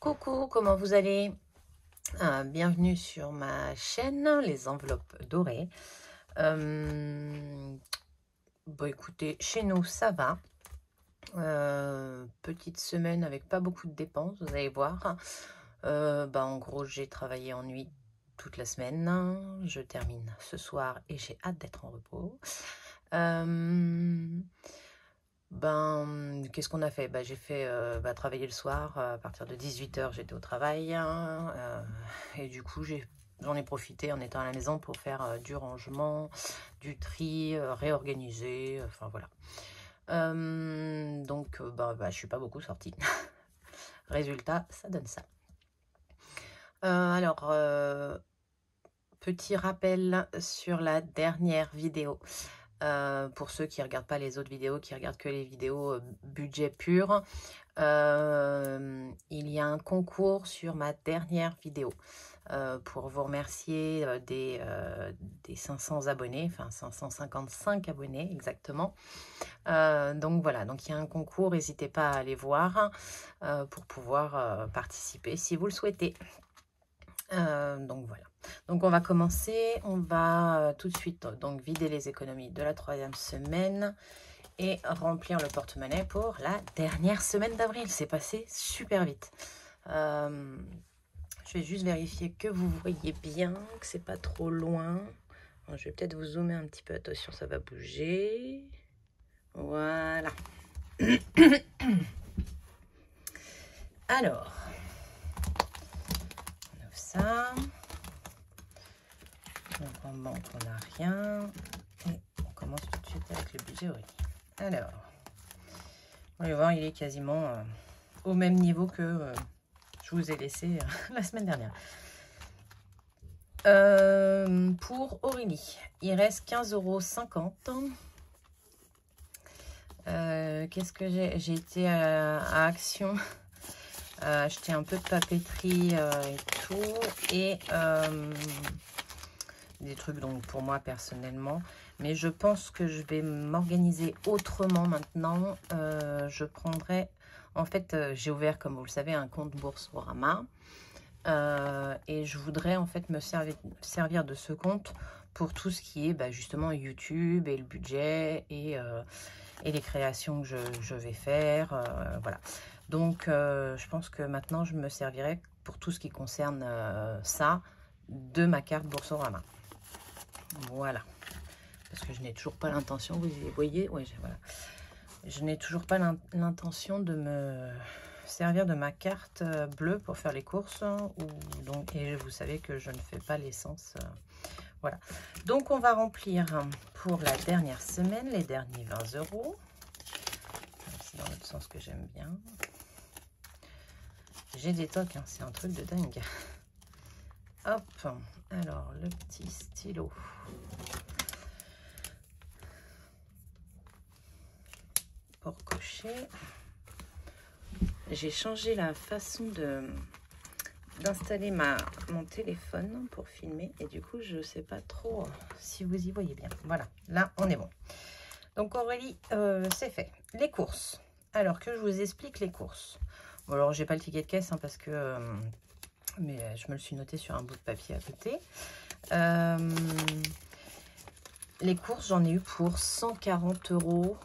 Coucou, comment vous allez? Bienvenue sur ma chaîne, les enveloppes dorées. Bon, écoutez, chez nous, ça va. Petite semaine avec pas beaucoup de dépenses, vous allez voir. En gros, j'ai travaillé en nuit toute la semaine. Je termine ce soir et j'ai hâte d'être en repos. Qu'est-ce qu'on a fait? J'ai fait travailler le soir. À partir de 18 h, j'étais au travail. Et du coup, j'en ai profité en étant à la maison pour faire du rangement, du tri, réorganiser. Enfin, voilà. Je suis pas beaucoup sortie. Résultat, ça donne ça. Petit rappel sur la dernière vidéo. Pour ceux qui ne regardent pas les autres vidéos, qui regardent que les vidéos budget pur, il y a un concours sur ma dernière vidéo pour vous remercier des 500 abonnés, enfin 555 abonnés exactement. Donc voilà, donc il y a un concours, n'hésitez pas à aller voir pour pouvoir participer si vous le souhaitez. Donc voilà. Donc on va commencer, on va tout de suite donc vider les économies de la 3e semaine et remplir le porte-monnaie pour la dernière semaine d'avril. C'est passé super vite. Je vais juste vérifier que vous voyez bien, que c'est pas trop loin. Alors, je vais peut-être vous zoomer un petit peu, attention, ça va bouger. Voilà. Alors, on ouvre ça. Donc en banque, on n'a rien. Et on commence tout de suite avec le budget Aurélie. Alors, on va voir, il est quasiment au même niveau que je vous ai laissé la semaine dernière. Pour Aurélie, il reste 15,50 €. Qu'est-ce que j'ai? J'ai été à Action acheter un peu de papeterie et tout. Et des trucs donc pour moi personnellement, mais je pense que je vais m'organiser autrement maintenant. Je prendrai, en fait, j'ai ouvert, comme vous le savez, un compte Boursorama et je voudrais en fait me servir de ce compte pour tout ce qui est justement YouTube et le budget et les créations que je vais faire, voilà. Donc je pense que maintenant je me servirai pour tout ce qui concerne ça de ma carte Boursorama. Voilà, parce que je n'ai toujours pas l'intention, vous voyez, ouais, voilà. Je n'ai toujours pas l'intention de me servir de ma carte bleue pour faire les courses, et vous savez que je ne fais pas l'essence. Voilà, donc on va remplir pour la dernière semaine les derniers 20 €. C'est dans l'autre sens que j'aime bien. J'ai des tocs, hein, c'est un truc de dingue. Hop, alors le petit stylo. Pour cocher, j'ai changé la façon d'installer mon téléphone pour filmer et du coup je sais pas trop si vous y voyez bien. Voilà, là on est bon. Donc Aurélie, c'est fait. Les courses, alors que je vous explique les courses. Bon, alors j'ai pas le ticket de caisse hein, parce que mais je me le suis noté sur un bout de papier à côté. Les courses, j'en ai eu pour 140 €.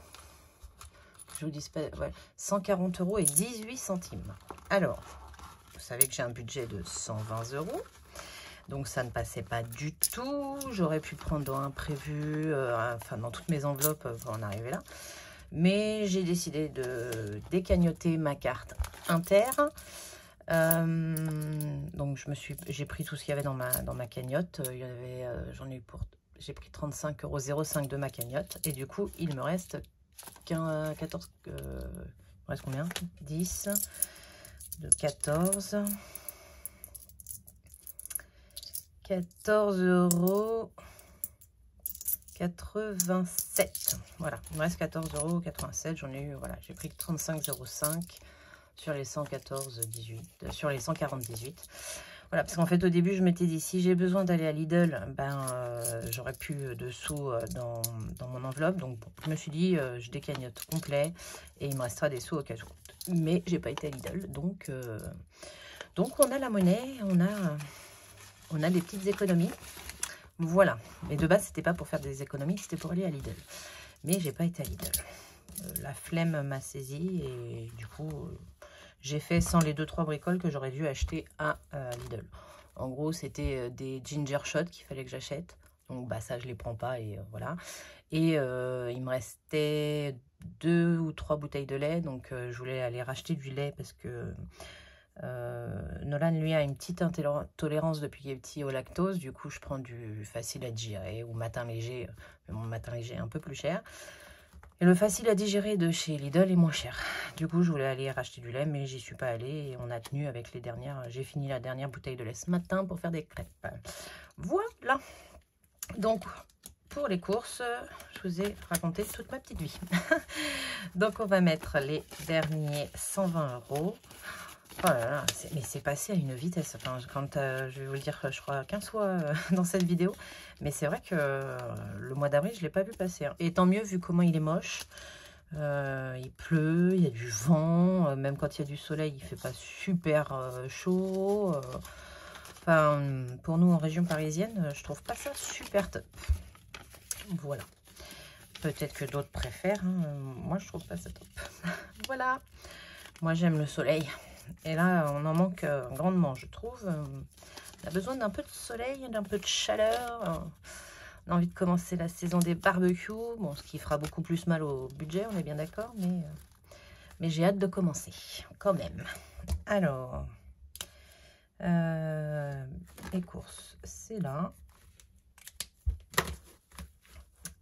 Je vous dis pas, ouais, 140 € et 18 centimes. Alors, vous savez que j'ai un budget de 120 €. Donc, ça ne passait pas du tout. J'aurais pu prendre dans un prévu, enfin, dans toutes mes enveloppes pour en arriver là. Mais j'ai décidé de décagnoter ma carte Inter. Donc, j'ai pris tout ce qu'il y avait dans ma cagnotte. Il y avait, j'ai pris 35,05 € de ma cagnotte. Et du coup, il me reste 14, il me reste combien? 10, de 14. 14,87 €. Voilà, il me reste 14,87 €. J'en ai eu, voilà, j'ai pris 35,05 € sur les 114,18, sur les 140,18. Voilà, parce qu'en fait, au début, je m'étais dit, si j'ai besoin d'aller à Lidl, j'aurais plus de sous dans mon enveloppe. Donc, bon, je me suis dit, je décagnotte complet et il me restera des sous au cas où. Mais j'ai pas été à Lidl, donc Donc on a la monnaie, on a des petites économies. Voilà. Mais de base, c'était pas pour faire des économies, c'était pour aller à Lidl. Mais j'ai pas été à Lidl. La flemme m'a saisie et du coup, j'ai fait sans les 2-3 bricoles que j'aurais dû acheter à Lidl. En gros, c'était des ginger shots qu'il fallait que j'achète. Donc bah ça, je les prends pas et voilà. Et il me restait 2 ou 3 bouteilles de lait. Donc je voulais aller racheter du lait parce que Nolan, lui, a une petite intolérance depuis qu'il est petit au lactose. Du coup, je prends du facile à digérer ou matin léger. Mais mon matin léger est un peu plus cher. Et le facile à digérer de chez Lidl est moins cher. Du coup, je voulais aller racheter du lait, mais j'y suis pas allée. Et on a tenu avec les dernières. J'ai fini la dernière bouteille de lait ce matin pour faire des crêpes. Voilà. Donc, pour les courses, je vous ai raconté toute ma petite vie. Donc, on va mettre les derniers 120 €. Oh là là, mais c'est passé à une vitesse. Enfin, quand je vais vous le dire, je crois 15 fois dans cette vidéo. Mais c'est vrai que le mois d'avril, je ne l'ai pas vu passer. Hein. Et tant mieux, vu comment il est moche. Il pleut, il y a du vent. Même quand il y a du soleil, il ne fait pas super chaud. Enfin, pour nous, en région parisienne, je trouve pas ça super top. Voilà. Peut-être que d'autres préfèrent. Hein. Moi, je trouve pas ça top. Voilà. Moi, j'aime le soleil. Et là, on en manque grandement, je trouve. On a besoin d'un peu de soleil, d'un peu de chaleur. On a envie de commencer la saison des barbecues. Bon, ce qui fera beaucoup plus mal au budget, on est bien d'accord. Mais j'ai hâte de commencer, quand même. Alors, les courses, c'est là.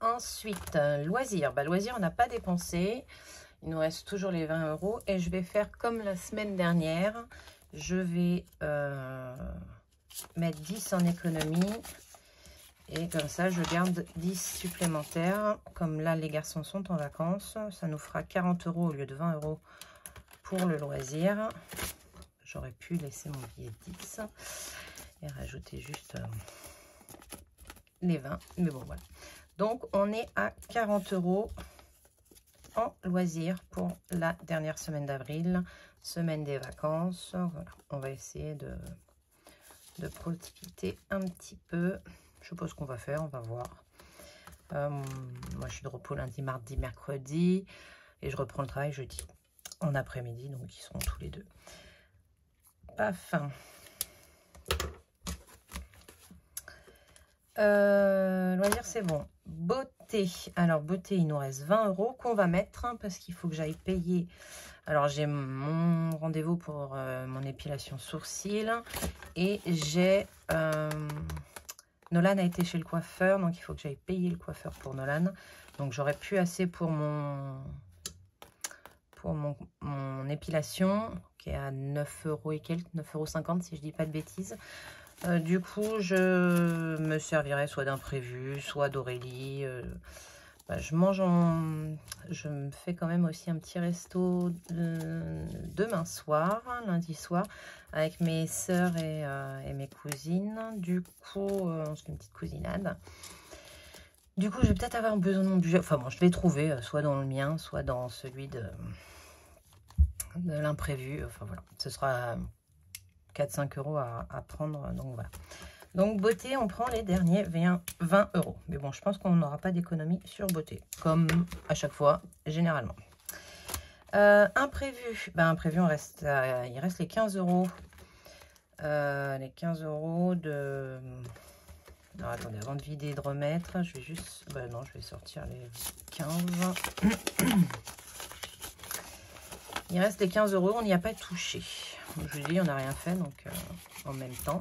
Ensuite, loisirs. Bah, loisirs, on n'a pas dépensé. Il nous reste toujours les 20 € et je vais faire comme la semaine dernière. Je vais mettre 10 en économie et comme ça je garde 10 supplémentaires. Comme là les garçons sont en vacances, ça nous fera 40 € au lieu de 20 € pour le loisir. J'aurais pu laisser mon billet de 10 et rajouter juste les 20, mais bon voilà. Donc on est à 40 € en loisir pour la dernière semaine d'avril, semaine des vacances. Voilà. On va essayer de profiter un petit peu. Je sais pas ce qu'on va faire, on va voir. Moi, je suis de repos lundi, mardi, mercredi et je reprends le travail jeudi en après-midi, donc ils seront tous les deux. Paf. Loisir, c'est bon. Beauté. Alors, beauté, il nous reste 20 € qu'on va mettre hein, parce qu'il faut que j'aille payer. Alors, j'ai mon rendez-vous pour mon épilation sourcils et j'ai... Nolan a été chez le coiffeur, donc il faut que j'aille payer le coiffeur pour Nolan. Donc, j'aurais plus assez pour mon épilation qui est à 9 € et quelques, 9,50 € si je dis pas de bêtises. Du coup, je me servirai soit d'imprévu, soit d'Aurélie. Bah, je me fais quand même aussi un petit resto demain soir, lundi soir, avec mes sœurs et mes cousines. Du coup, on se fait une petite cousinade. Du coup, je vais peut-être avoir besoin de mon budget. Enfin bon, je vais trouver soit dans le mien, soit dans celui de l'imprévu. Enfin voilà, ce sera 4-5 € à prendre, donc voilà. Donc beauté, on prend les derniers 20 €. Mais bon, je pense qu'on n'aura pas d'économie sur beauté, comme à chaque fois, généralement. Imprévu, ben imprévu, il reste les 15 €. Les 15 € de... Alors, attendez, avant de vider et de remettre, je vais juste... Ben non, je vais sortir les 15. Il reste les 15 €, on n'y a pas touché. Je vous dis, on n'a rien fait, donc en même temps.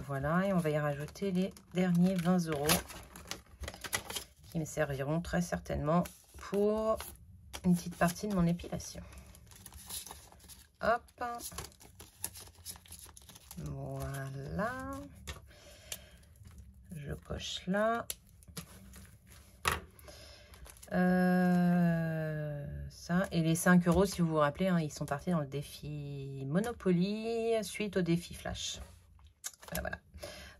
Voilà, et on va y rajouter les derniers 20 € qui me serviront très certainement pour une petite partie de mon épilation. Hop. Voilà. Je coche là. Ça, et les 5 € si vous vous rappelez, hein, ils sont partis dans le défi Monopoly suite au défi Flash. Voilà.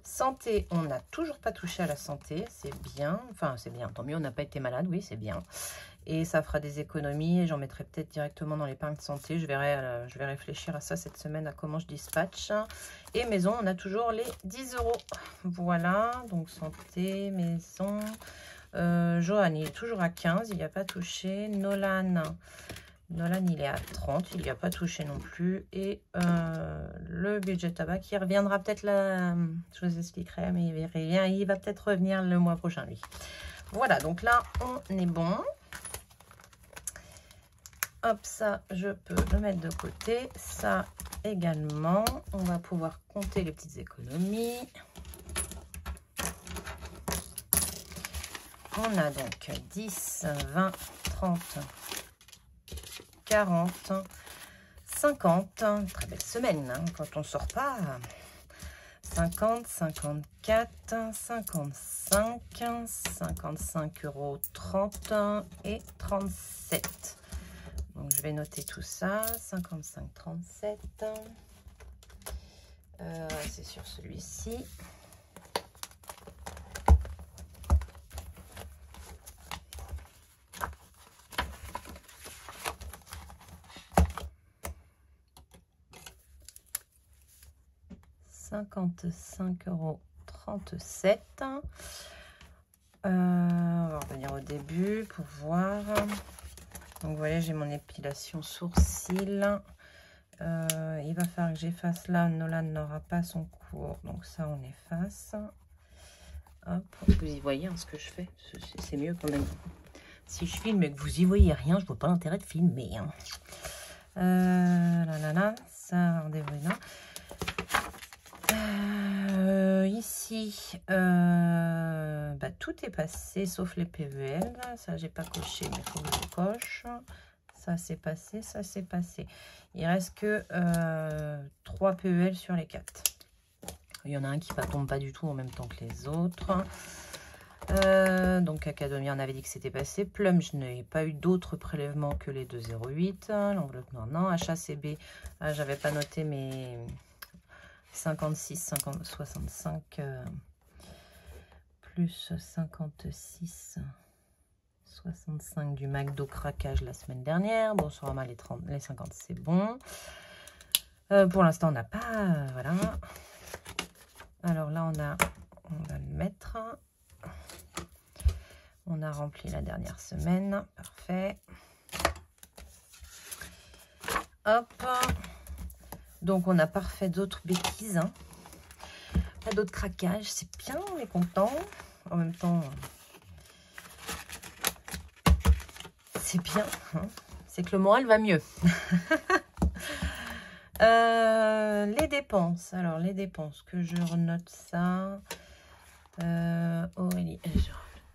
Santé, on n'a toujours pas touché à la santé, c'est bien. Enfin, c'est bien, tant mieux, on n'a pas été malade, oui, c'est bien. Et ça fera des économies et j'en mettrai peut-être directement dans l'épargne santé. Je vais réfléchir à ça cette semaine, à comment je dispatche. Et maison, on a toujours les 10 €. Voilà, donc santé, maison. Johan, il est toujours à 15, il n'y a pas touché. Nolan, il est à 30, il n'y a pas touché non plus. Et le budget tabac qui reviendra peut-être là, je vous expliquerai, mais il va peut-être revenir le mois prochain, lui. Voilà, donc là, on est bon. Hop, ça, je peux le mettre de côté. Ça également. On va pouvoir compter les petites économies. On a donc 10, 20, 30, 40, 50. Très belle semaine, hein, quand on sort pas. 50, 54, 55, 55 €, 30 et 37. Donc, je vais noter tout ça. 55, 37. C'est sur celui-ci. €35,37. On va revenir au début pour voir. Donc voilà, j'ai mon épilation sourcils. Il va falloir que j'efface là. Nolan n'aura pas son cours, donc ça on efface. Hop, vous y voyez hein, ce que je fais. C'est mieux quand même. Si je filme et que vous y voyez rien, je vois pas l'intérêt de filmer. Hein. Ça rendez-vous là. Ici, tout est passé sauf les PEL. Ça, j'ai pas coché, mais il faut que je coche. Ça, c'est passé, ça, c'est passé. Il reste que 3 PEL sur les 4. Il y en a un qui ne tombe pas du tout en même temps que les autres. Donc, Academia, on avait dit que c'était passé. Plum, je n'ai pas eu d'autres prélèvements que les 2,08. L'enveloppe, non. HACB, j'avais pas noté mes 56, 50, 65, plus 56, 65 du McDo craquage la semaine dernière. Bon, sur les 30, les 50, c'est bon. Pour l'instant, on n'a pas... voilà. Alors là, on va le mettre. On a rempli la dernière semaine. Parfait. Hop. Donc, on n'a pas refait d'autres bêtises. Hein. Pas d'autres craquages. C'est bien, on est content. En même temps, c'est bien. Hein. C'est que le moral va mieux. Les dépenses. Alors, les dépenses, que je renote ça. Aurélie,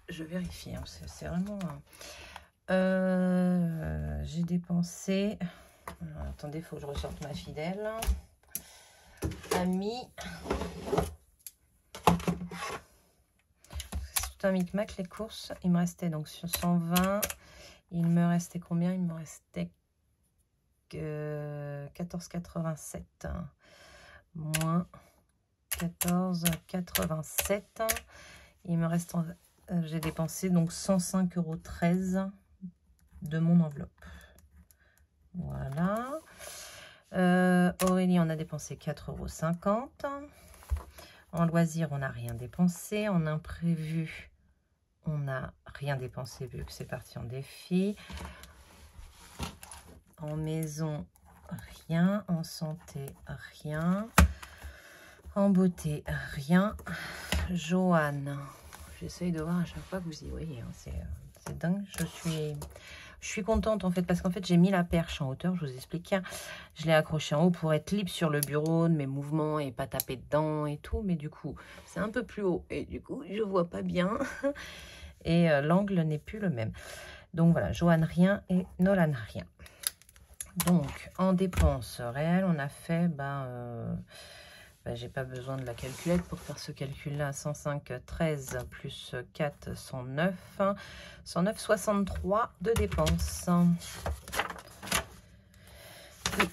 je vérifie. Hein, c'est vraiment... j'ai dépensé... Alors, attendez, il faut que je ressorte ma fidèle. Ami. C'est tout un micmac, les courses. Il me restait donc sur 120. Il me restait combien? Il me restait 14,87. Moins 14,87. Il me reste... j'ai dépensé donc 105,13 € de mon enveloppe. Voilà. Aurélie, on a dépensé 4,50 €. En loisir, on n'a rien dépensé. En imprévu, on n'a rien dépensé vu que c'est parti en défi. En maison, rien. En santé, rien. En beauté, rien. Joanne, j'essaye de voir à chaque fois que vous y voyez. Hein. C'est dingue. Je suis contente en fait parce qu'en fait j'ai mis la perche en hauteur, je vous explique. Je l'ai accroché en haut pour être libre sur le bureau de mes mouvements et pas taper dedans et tout. Mais du coup c'est un peu plus haut et du coup je vois pas bien. Et l'angle n'est plus le même. Donc voilà, Joanne rien et Nolan rien. Donc en dépenses réelles on a fait... j'ai pas besoin de la calculette pour faire ce calcul-là. 105, 13 plus 4, 109. 109, 63 de dépenses. Et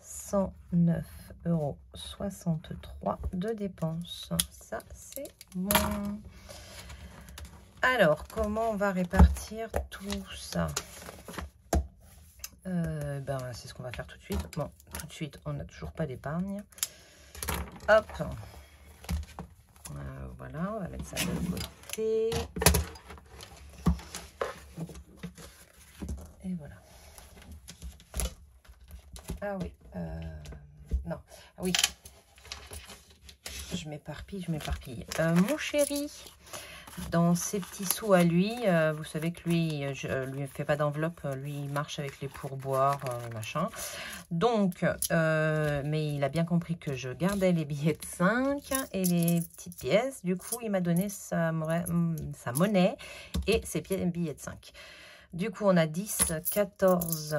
109, € de dépenses. Ça, c'est bon. Alors, comment on va répartir tout ça? Ben, c'est ce qu'on va faire tout de suite. Bon, tout de suite, on n'a toujours pas d'épargne. Hop. Voilà, on va mettre ça de côté. Et voilà. Ah oui. Non. Ah oui. Je m'éparpille. Mon chéri, dans ses petits sous à lui, vous savez que lui, je lui fais pas d'enveloppe. Lui, il marche avec les pourboires, machin. Donc, mais il a bien compris que je gardais les billets de 5 et les petites pièces. Du coup, il m'a donné sa monnaie et ses billets de 5. Du coup, on a 10, 14,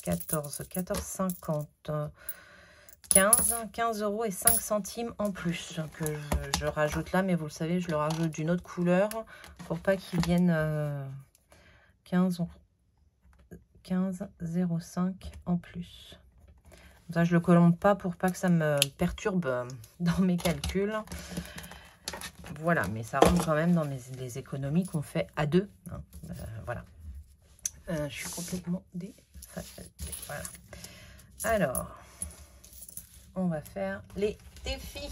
50, 15 € et 5 centimes en plus que je rajoute là. Mais vous le savez, je le rajoute d'une autre couleur pour pas qu'il vienne 15,05 en plus. Ça, je le colombe pas pour pas que ça me perturbe dans mes calculs. Voilà, mais ça rentre quand même dans les économies qu'on fait à deux. Hein. Voilà. Je suis complètement défaçonnée. Voilà. Alors, on va faire les défis.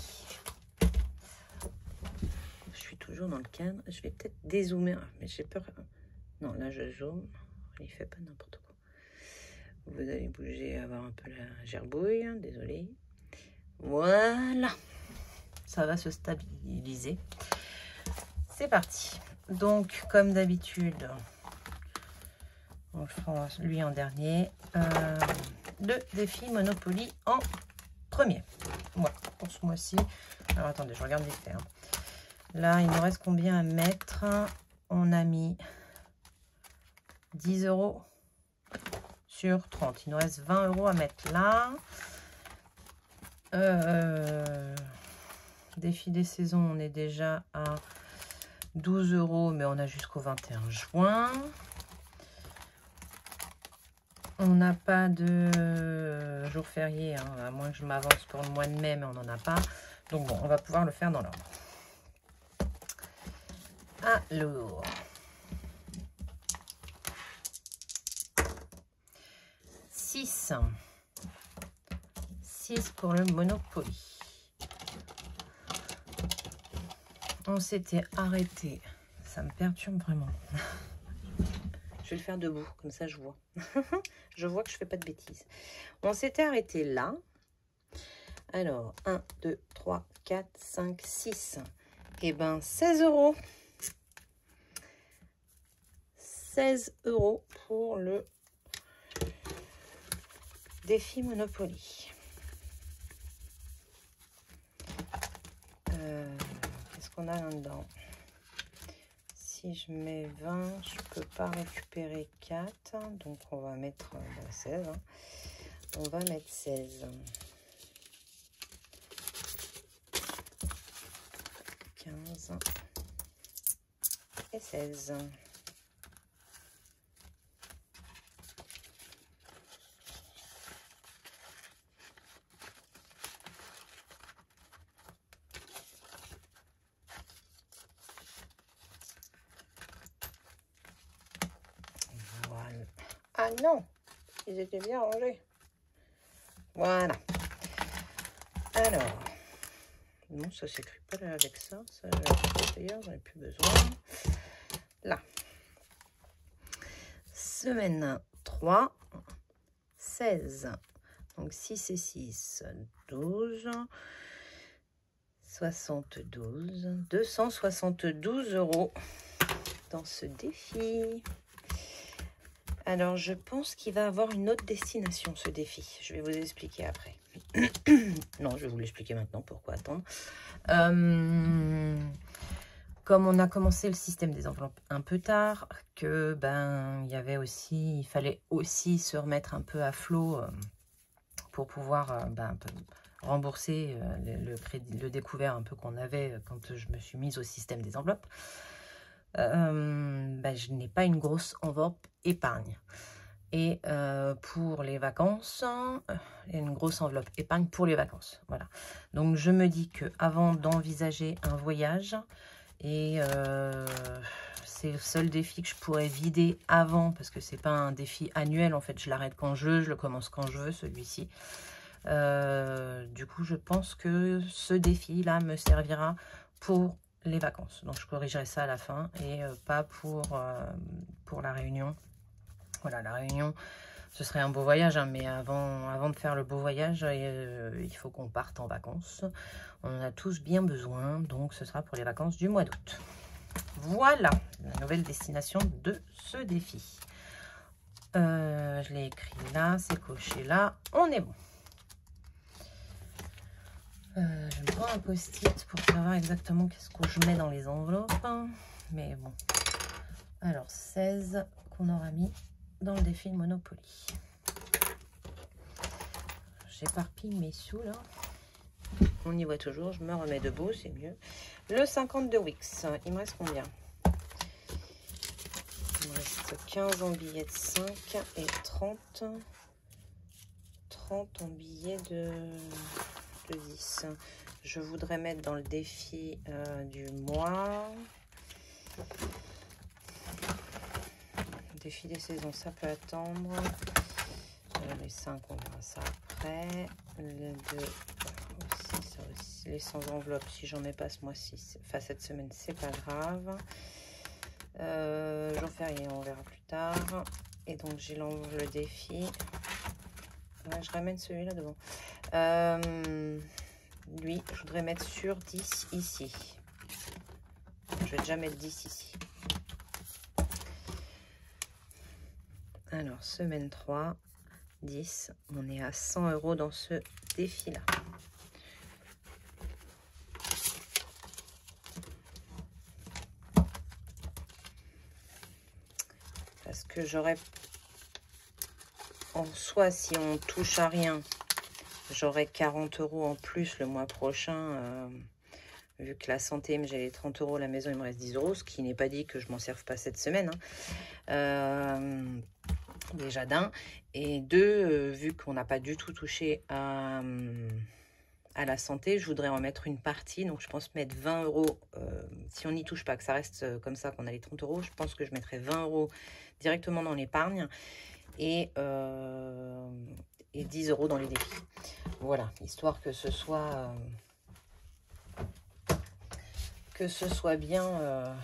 Je suis toujours dans le cadre. Je vais peut-être dézoomer, mais j'ai peur. Non, là, je zoome. Il fait pas n'importe quoi. Vous allez bouger, avoir un peu la gerbouille. Désolé. Voilà. Ça va se stabiliser. C'est parti. Donc, comme d'habitude, on fera lui en dernier. Le défi Monopoly en premier. Voilà, pour ce mois-ci. Alors, attendez, je regarde vite fait. Hein. Là, il nous reste combien à mettre? On a mis 10 € sur 30. Il nous reste 20 € à mettre là. Défi des saisons, on est déjà à 12 €, mais on a jusqu'au 21 juin. On n'a pas de jour férié, hein, à moins que je m'avance pour le mois de mai, mais on n'en a pas. Donc bon, on va pouvoir le faire dans l'ordre. Alors, six pour le Monopoly. On s'était arrêté. Ça me perturbe vraiment. Je vais le faire debout, comme ça je vois. Je vois que je fais pas de bêtises. On s'était arrêté là. Alors, 1, 2, 3, 4, 5, 6. Et ben 16 €. 16 € pour le défi Monopoly. Qu'est-ce qu'on a là-dedans? Si je mets 20, je peux pas récupérer 4. Donc, on va mettre 16. Hein. On va mettre 16. 15 et 16. Ah non, ils étaient bien rangés. Voilà. Alors, non, ça s'écrit pas là avec ça. Ça, d'ailleurs, j'en ai plus besoin. Là. Semaine 3, 16. Donc 6 et 6, 12. 72. 272 € dans ce défi. Alors, je pense qu'il va avoir une autre destination, ce défi. Je vais vous expliquer après. Non, je vais vous l'expliquer maintenant. Pourquoi attendre? Comme on a commencé le système des enveloppes un peu tard, que ben il y avait aussi, il fallait aussi se remettre un peu à flot pour pouvoir rembourser le découvert un peu qu'on avait quand je me suis mise au système des enveloppes. Je n'ai pas une grosse enveloppe épargne. Et pour les vacances, une grosse enveloppe épargne pour les vacances. Voilà. Donc je me dis que avant d'envisager un voyage, et c'est le seul défi que je pourrais vider avant, parce que c'est pas un défi annuel, en fait, je l'arrête quand je veux, je le commence quand je veux, celui-ci. Du coup, je pense que ce défi-là me servira pour les vacances. Donc, je corrigerai ça à la fin et pas pour la Réunion. Voilà, la Réunion, ce serait un beau voyage, hein, mais avant de faire le beau voyage, il faut qu'on parte en vacances. On en a tous bien besoin, donc ce sera pour les vacances du mois d'août. Voilà, la nouvelle destination de ce défi. Je l'ai écrit là, c'est coché là, on est bon. Je me prends un post-it pour savoir exactement qu'est-ce que je mets dans les enveloppes. Mais bon. Alors, 16 qu'on aura mis dans le défi de Monopoly. J'éparpille mes sous là. On y voit toujours, je me remets debout, c'est mieux. Le 50 de Wix, il me reste combien? Il me reste 15 en billets de 5 et 30 en billets de 10. Je voudrais mettre dans le défi du mois. Défi des saisons, ça peut attendre. Les 5, on verra ça après. Les 2 aussi, ça aussi. Les 100 enveloppes, si j'en mets pas ce mois-ci, enfin cette semaine, c'est pas grave. Jour férié, on verra plus tard. Et donc j'ai le défi. Ouais, je ramène celui-là devant. Lui, je voudrais mettre sur 10 ici. Je vais déjà mettre 10 ici. Alors, semaine 3, 10. On est à 100 € dans ce défi-là. Parce que j'aurais... En soi, si on touche à rien, j'aurai 40 € en plus le mois prochain. Vu que la santé, j'ai les 30 €, la maison, il me reste 10 €, ce qui n'est pas dit que je m'en serve pas cette semaine. Hein. Déjà d'un. Et deux, vu qu'on n'a pas du tout touché à la santé, je voudrais en mettre une partie. Donc, je pense mettre 20 €. Si on n'y touche pas, que ça reste comme ça, qu'on a les 30 €, je pense que je mettrai 20 € directement dans l'épargne. Et 10 € dans les défis. Voilà, histoire que ce soit bien,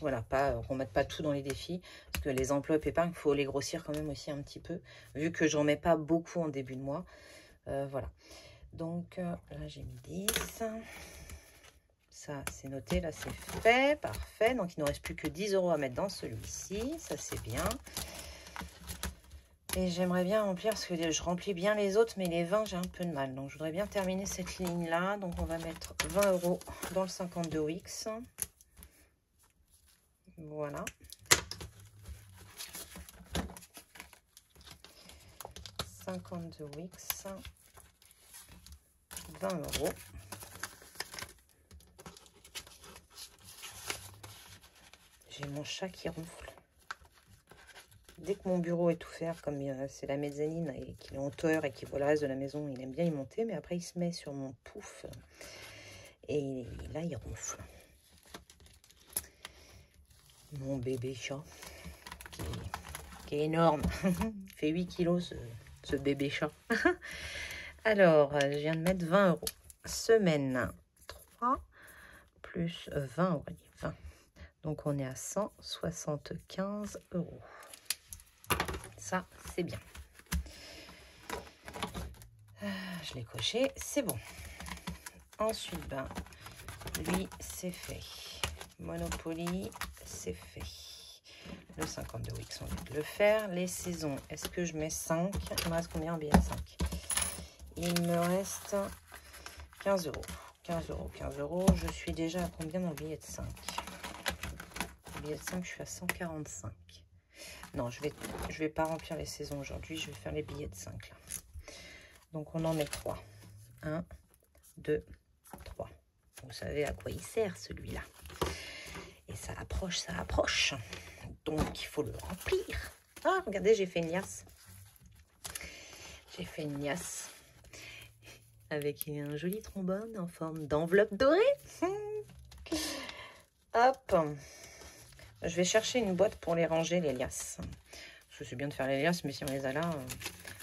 voilà, pas qu'on mette pas tout dans les défis, parce que les enveloppes épargne, il faut les grossir quand même aussi un petit peu, vu que j'en mets pas beaucoup en début de mois. Voilà, donc là j'ai mis 10. Ça c'est noté, là c'est fait, parfait. Donc il ne reste plus que 10 € à mettre dans celui-ci, ça c'est bien. Et j'aimerais bien remplir, parce que je remplis bien les autres, mais les 20, j'ai un peu de mal. Donc, je voudrais bien terminer cette ligne-là. Donc, on va mettre 20 € dans le 52 Wix. Voilà. 52 Wix. 20 €. J'ai mon chat qui ronfle. Dès que mon bureau est tout faire, comme c'est la mezzanine et qu'il est en hauteur et qu'il voit le reste de la maison, il aime bien y monter, mais après il se met sur mon pouf et là il ronfle. Mon bébé chat qui est énorme, il fait 8 kilos ce bébé chat. Alors, je viens de mettre 20 €. Semaine 3 plus 20 €. 20. Donc on est à 175 €. Ça, c'est bien. Je l'ai coché, c'est bon. Ensuite, ben, lui, c'est fait. Monopoly, c'est fait. Le 52 Wix, on vient de le faire. Les saisons, est-ce que je mets 5? Il me reste combien en billet de 5? Il me reste 15 €. 15 €, 15 €. Je suis déjà à combien dans le billet de 5? Le billet de 5, je suis à 145. Non, je vais pas remplir les saisons aujourd'hui. Je vais faire les billets de 5 là. Donc, on en met 3. 1, 2, 3. Vous savez à quoi il sert celui-là. Et ça approche, ça approche. Donc, il faut le remplir. Ah, regardez, j'ai fait une liasse. J'ai fait une liasse avec un joli trombone en forme d'enveloppe dorée. Hop. Je vais chercher une boîte pour les ranger, les liasses. Parce que c'est bien de faire les liasses, mais si on les a là...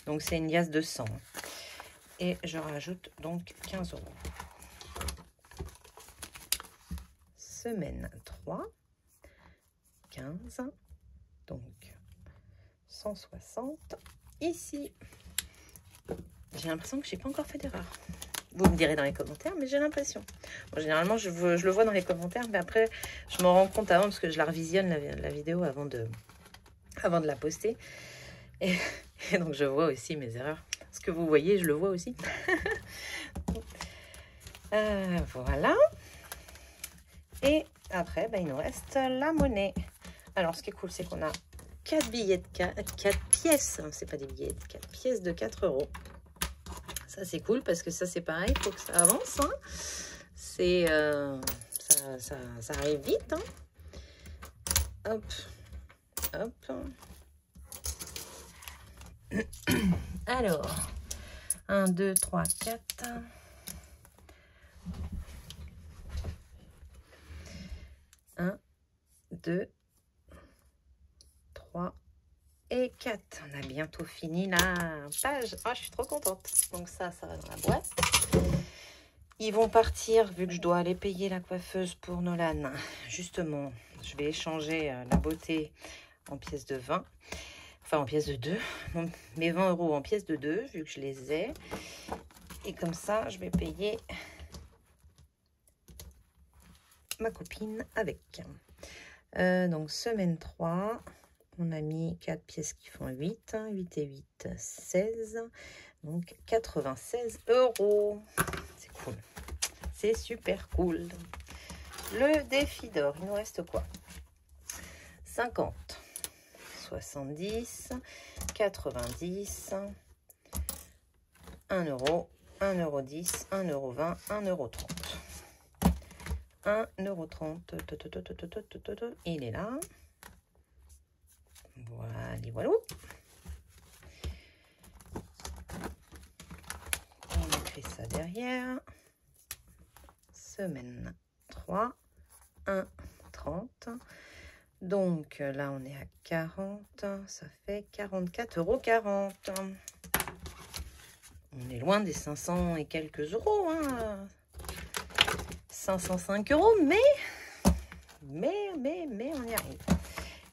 Donc, c'est une liasse de 100. Et je rajoute donc 15 €. Semaine 3. 15. Donc, 160. Ici. J'ai l'impression que je n'ai pas encore fait d'erreur. Vous me direz dans les commentaires, mais j'ai l'impression. Bon, généralement, je le vois dans les commentaires, mais après, je m'en rends compte avant parce que je la revisionne, la vidéo, avant de la poster. Et donc, je vois aussi mes erreurs. Ce que vous voyez, je le vois aussi. Voilà. Et après, il nous reste la monnaie. Alors, ce qui est cool, c'est qu'on a 4 billets de 4 pièces. C'est pas des billets, 4 pièces de 4 €. Ça, c'est cool parce que ça, c'est pareil. Il faut que ça avance. Hein. C'est... ça arrive vite. Hein. Hop. Hop. Alors, 1, 2, 3, 4. 1, 2, 3 et 4. On a bientôt fini la page. Ah, je suis trop contente. Donc ça va dans la boîte. Ils vont partir, vu que je dois aller payer la coiffeuse pour Nolan. Justement, je vais échanger la beauté en pièces de 20. Enfin, en pièces de 2. Mes 20 € en pièces de 2, vu que je les ai. Et comme ça, je vais payer ma copine avec. Donc, semaine 3. On a mis 4 pièces qui font 8. 8 et 8, 16. Donc, 96 €. C'est cool. C'est super cool. Le défi d'or, il nous reste quoi? 50, 70, 90, 1 €, 1,10 €, 1,20 €, 1,30 €. 1,30 €. Il est là. Voilà, voilà. On écrit ça derrière. Semaine 3, 1,30 €. Donc là, on est à 40. Ça fait 44,40 €. On est loin des 500 et quelques euros. Hein. 505 €, mais on y arrive.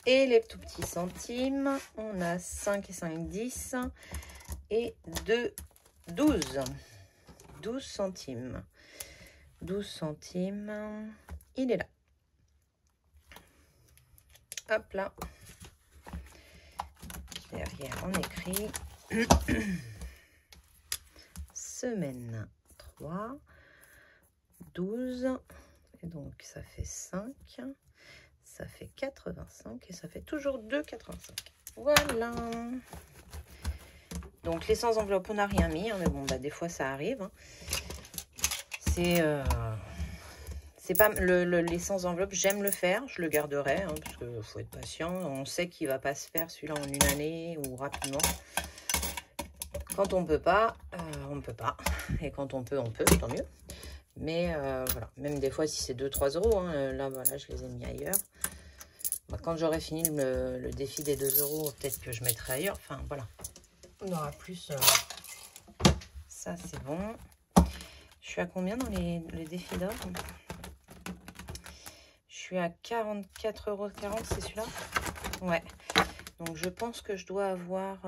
Et les tout petits centimes, on a 5 et 5, 10 et 2, 12. 12 centimes. 12 centimes. Il est là. Hop là. Derrière, on écrit semaine 3, 12. Et donc, ça fait 5. Ça fait 85 et ça fait toujours 2,85. Voilà. Donc, les sans enveloppe, on n'a rien mis. Hein, mais bon, des fois, ça arrive. Hein. C'est pas les sans enveloppe, j'aime le faire. Je le garderai hein, parce qu'il faut être patient. On sait qu'il ne va pas se faire celui-là en une année ou rapidement. Quand on peut pas, on ne peut pas. Et quand on peut, tant mieux. Mais voilà, même des fois, si c'est 2-3 €, hein, là, voilà, je les ai mis ailleurs. Quand j'aurai fini le défi des 2 €, peut-être que je mettrai ailleurs. Enfin, voilà. On aura plus. Ça, c'est bon. Je suis à combien dans les défis d'or? Je suis à 44,40 €, c'est celui-là? Ouais. Donc, je pense que je dois avoir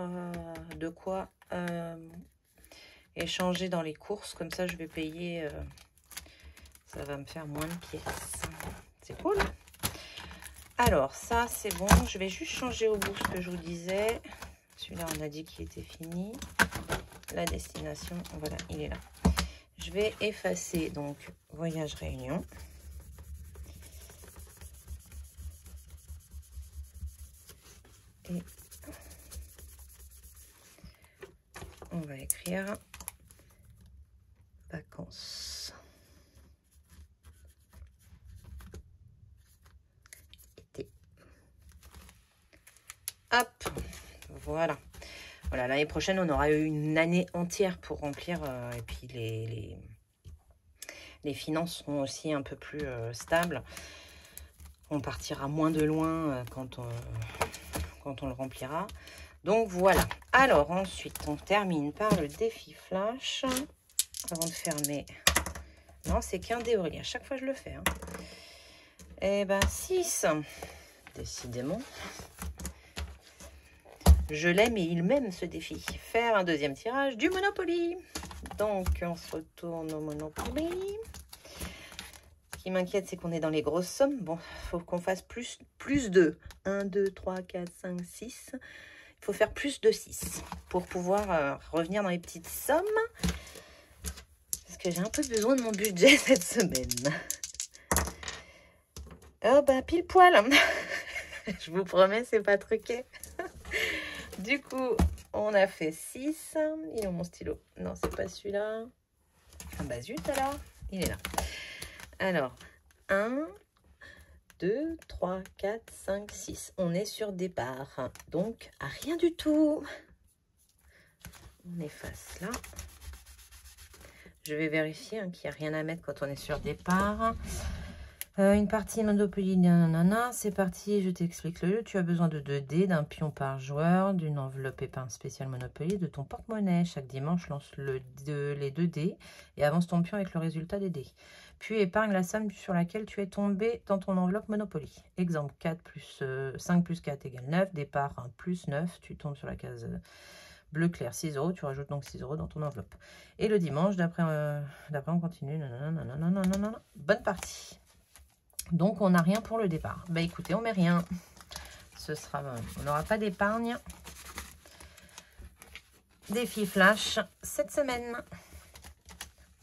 de quoi échanger dans les courses. Comme ça, je vais payer. Ça va me faire moins de pièces. C'est cool. Alors, ça, c'est bon. Je vais juste changer au bout ce que je vous disais. Celui-là, on a dit qu'il était fini. La destination, voilà, il est là. Je vais effacer, donc, voyage réunion. Et on va écrire vacances. Été. Hop. Voilà. Voilà, l'année prochaine, on aura eu une année entière pour remplir. Et puis, les finances seront aussi un peu plus stables. On partira moins de loin quand on le remplira. Donc, voilà. Alors, ensuite, on termine par le défi flash. Avant de fermer. Non, c'est qu'un dé, Aurélie. À chaque fois, je le fais. Hein. Eh ben, 6. Décidément. Je l'aime et il m'aime ce défi. Faire un deuxième tirage du Monopoly. Donc, on se retourne au Monopoly. Ce qui m'inquiète, c'est qu'on est dans les grosses sommes. Bon, il faut qu'on fasse plus de 1, 2, 3, 4, 5, 6. Il faut faire plus de 6 pour pouvoir revenir dans les petites sommes. Parce que j'ai un peu besoin de mon budget cette semaine. Oh, bah, pile poil. Je vous promets, c'est pas truqué. Du coup, on a fait 6. Il est où mon stylo? Non, c'est pas celui-là. Ah bah zut alors. Il est là. Alors, 1, 2, 3, 4, 5, 6. On est sur départ. Donc, à rien du tout. On efface là. Je vais vérifier qu'il n'y a rien à mettre quand on est sur départ. Une partie Monopoly, nanana, c'est parti, je t'explique le jeu. Tu as besoin de 2 dés, d'un pion par joueur, d'une enveloppe épargne spéciale Monopoly, de ton porte-monnaie. Chaque dimanche, lance les 2 dés et avance ton pion avec le résultat des dés. Puis épargne la somme sur laquelle tu es tombé dans ton enveloppe Monopoly. Exemple, 5 plus 4 égale 9, départ 1 plus 9, tu tombes sur la case bleu clair, 6 €, tu rajoutes donc 6 € dans ton enveloppe. Et le dimanche, d'après on continue, nanana. Bonne partie. Donc, on n'a rien pour le départ. Bah, écoutez, on met rien. On n'aura pas d'épargne. Défi flash cette semaine.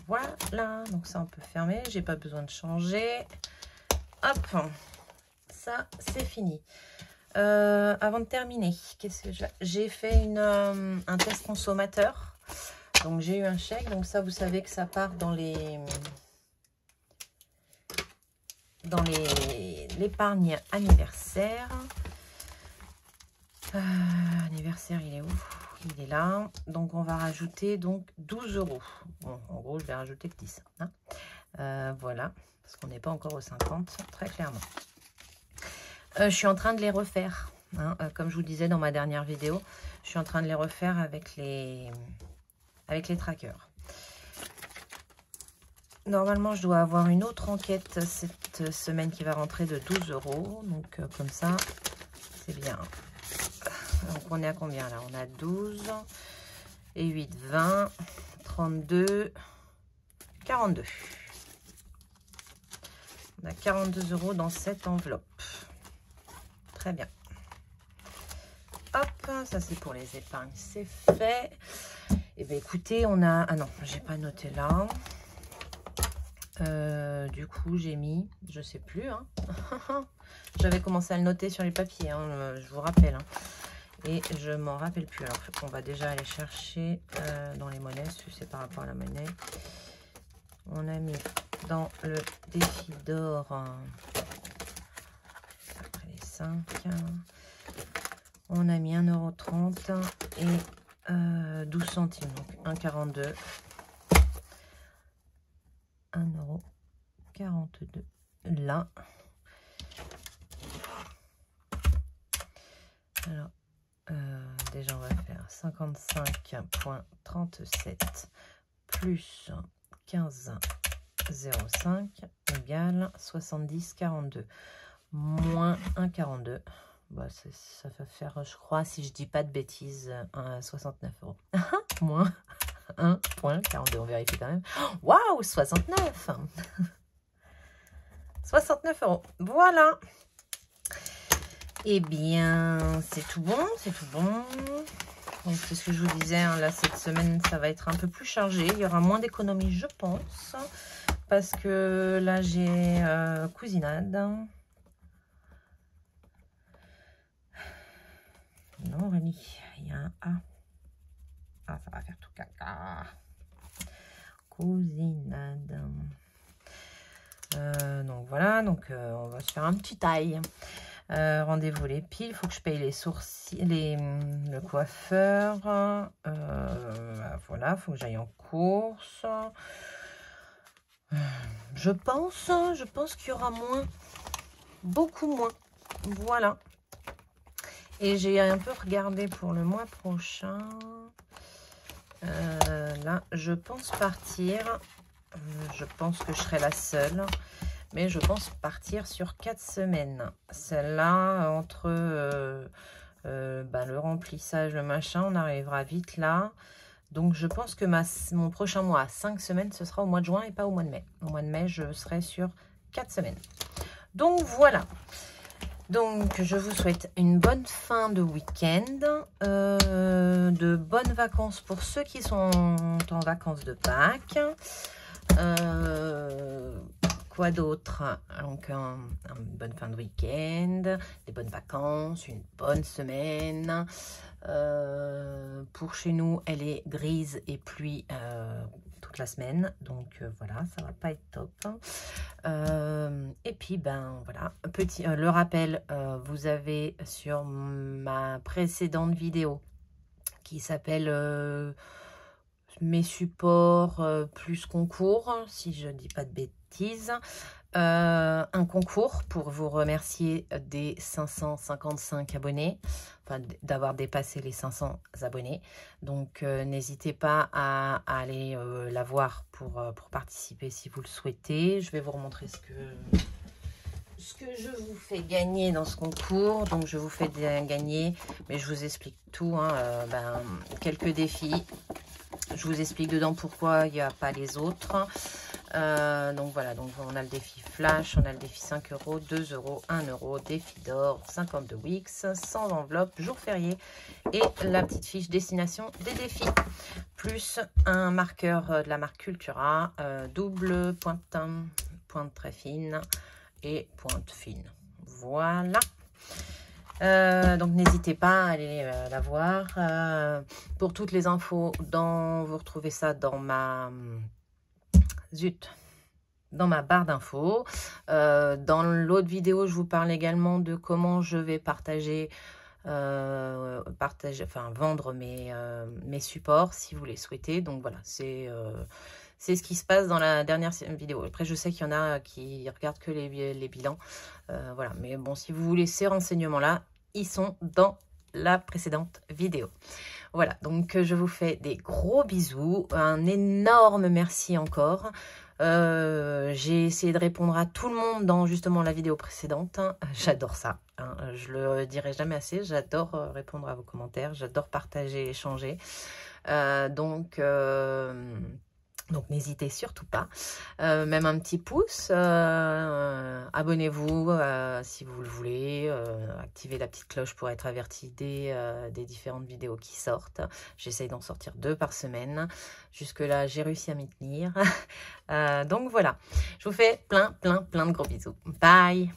Voilà. Donc, ça, on peut fermer. J'ai pas besoin de changer. Hop. Ça, c'est fini. Avant de terminer, qu'est-ce que j'ai fait un test consommateur. Donc, j'ai eu un chèque. Donc, ça, vous savez que ça part dans l'épargne anniversaire. Anniversaire, il est où? Il est là. Donc, on va rajouter donc 12 €. Bon, en gros, je vais rajouter que 10. Hein. Voilà. Parce qu'on n'est pas encore aux 50, très clairement. Je suis en train de les refaire. Hein, comme je vous disais dans ma dernière vidéo, je suis en train de les refaire avec les trackers. Normalement, je dois avoir une autre enquête cette semaine qui va rentrer de 12 €. Donc, comme ça, c'est bien. Donc, on est à combien là? On a 12 et 8, 20, 32, 42. On a 42 € dans cette enveloppe. Très bien. Hop, ça c'est pour les épargnes, c'est fait. Et bien écoutez, on a... Ah non, j'ai pas noté là. Du coup, j'ai mis, je sais plus, hein. J'avais commencé à le noter sur les papiers, hein, je vous rappelle. Hein. Et je m'en rappelle plus. Alors, on va déjà aller chercher dans les monnaies, c'est par rapport à la monnaie. On a mis dans le défi d'or, après les 5, on a mis 1,30 € et 12 centimes, donc 1,42 €. 1,42 € là. Alors, déjà, on va faire 55,37 plus 15,05 égale 70,42 moins 1,42. Bah, ça va faire, je crois, si je dis pas de bêtises, 69 €. Moins 1,42. On vérifie quand même. Waouh, 69 69 €. Voilà. Eh bien, c'est tout bon, c'est tout bon. Donc, c'est ce que je vous disais, hein, là, cette semaine, ça va être un peu plus chargé. Il y aura moins d'économies, je pense. Parce que là, j'ai cousinade. Non, Aurélie, il y a un A. Ah, ça va faire tout caca. Cousinade. Donc voilà, donc on va se faire un petit taille. Rendez-vous les piles. Il faut que je paye les sourcils, le coiffeur. Voilà, il faut que j'aille en course. Je pense qu'il y aura moins. Beaucoup moins. Voilà. Et j'ai un peu regardé pour le mois prochain. Là, je pense partir. Je pense que je serai la seule. Mais je pense partir sur 4 semaines. Celle-là, entre le remplissage, le machin, on arrivera vite là. Donc, je pense que mon prochain mois à 5 semaines, ce sera au mois de juin et pas au mois de mai. Au mois de mai, je serai sur 4 semaines. Donc, voilà. Donc, je vous souhaite une bonne fin de week-end, de bonnes vacances pour ceux qui sont en vacances de Pâques. Quoi d'autre? Donc, une bonne fin de week-end, des bonnes vacances, une bonne semaine. Pour chez nous, elle est grise et pluie toute la semaine. Donc, voilà, ça va pas être top. Et puis, ben, voilà. Le rappel, vous avez sur ma précédente vidéo qui s'appelle mes supports plus concours, si je dis pas de bêtises. Un concours pour vous remercier des 555 abonnés, enfin d'avoir dépassé les 500 abonnés. Donc n'hésitez pas à aller la voir pour participer si vous le souhaitez. Je vais vous remontrer ce que je vous fais gagner dans ce concours. Donc je vous fais gagner, mais je vous explique tout, hein, quelques défis. Je vous explique dedans pourquoi il n'y a pas les autres. Donc voilà, donc on a le défi flash, on a le défi 5 €, 2 €, 1 €, défi d'or, 52 Wix, 100 enveloppes, jour férié et la petite fiche destination des défis. Plus un marqueur de la marque Cultura, double pointe très fine et pointe fine. Voilà. Donc n'hésitez pas à aller la voir. Pour toutes les infos, vous retrouvez ça dans ma dans ma barre d'infos. Dans l'autre vidéo, je vous parle également de comment je vais vendre mes supports si vous les souhaitez. Donc voilà, c'est ce qui se passe dans la dernière vidéo. Après, je sais qu'il y en a qui regardent que les bilans. Voilà, mais bon, si vous voulez ces renseignements-là, ils sont dans la précédente vidéo. Voilà, donc je vous fais des gros bisous. Un énorme merci encore. J'ai essayé de répondre à tout le monde dans justement la vidéo précédente. J'adore ça. Hein. Je le dirai jamais assez. J'adore répondre à vos commentaires. J'adore partager, échanger. Donc, n'hésitez surtout pas. Même un petit pouce. Abonnez-vous si vous le voulez. Activez la petite cloche pour être averti des différentes vidéos qui sortent. J'essaye d'en sortir 2 par semaine. Jusque-là, j'ai réussi à m'y tenir. Donc, voilà. Je vous fais plein de gros bisous. Bye!